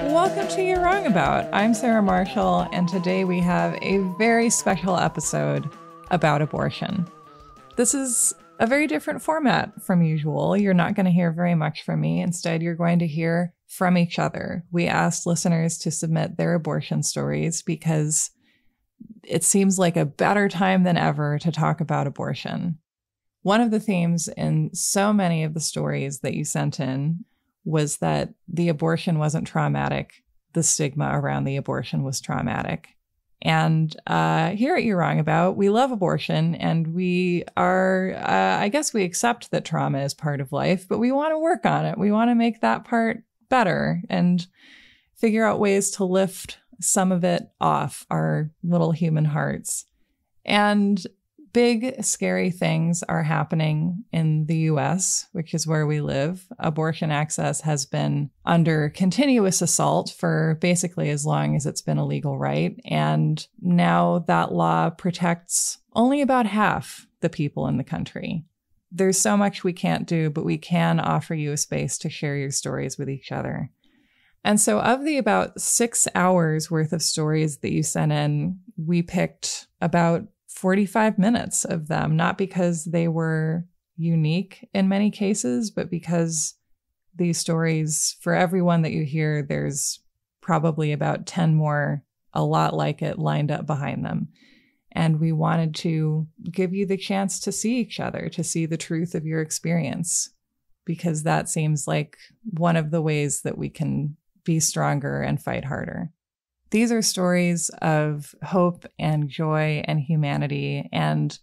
Welcome to You're Wrong About. I'm Sarah Marshall, and today we have a very special episode about abortion. This is a very different format from usual. You're not going to hear very much from me. Instead, you're going to hear from each other. We asked listeners to submit their abortion stories because it seems like a better time than ever to talk about abortion. One of the themes in so many of the stories that you sent in was that the abortion wasn't traumatic. The stigma around the abortion was traumatic. And here at You're Wrong About, we love abortion, and we are, I guess we accept that trauma is part of life, but we want to work on it. We want to make that part better and figure out ways to lift some of it off our little human hearts. And big, scary things are happening in the US, which is where we live. Abortion access has been under continuous assault for basically as long as it's been a legal right. And now that law protects only about half the people in the country. There's so much we can't do, but we can offer you a space to share your stories with each other. And so of the about 6 hours worth of stories that you sent in, we picked about 45 minutes of them, not because they were unique in many cases, but because these stories, for everyone that you hear, there's probably about 10 more, a lot like it, lined up behind them. And we wanted to give you the chance to see each other, to see the truth of your experience, because that seems like one of the ways that we can be stronger and fight harder. These are stories of hope and joy and humanity, and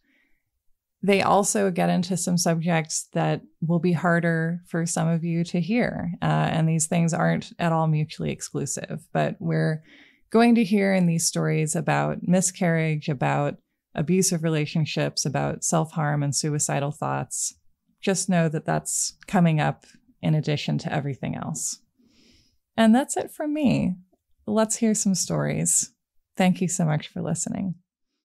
they also get into some subjects that will be harder for some of you to hear. And these things aren't at all mutually exclusive, but we're going to hear in these stories about miscarriage, about abusive relationships, about self-harm and suicidal thoughts. Just know that that's coming up in addition to everything else. And that's it from me. Let's hear some stories. Thank you so much for listening.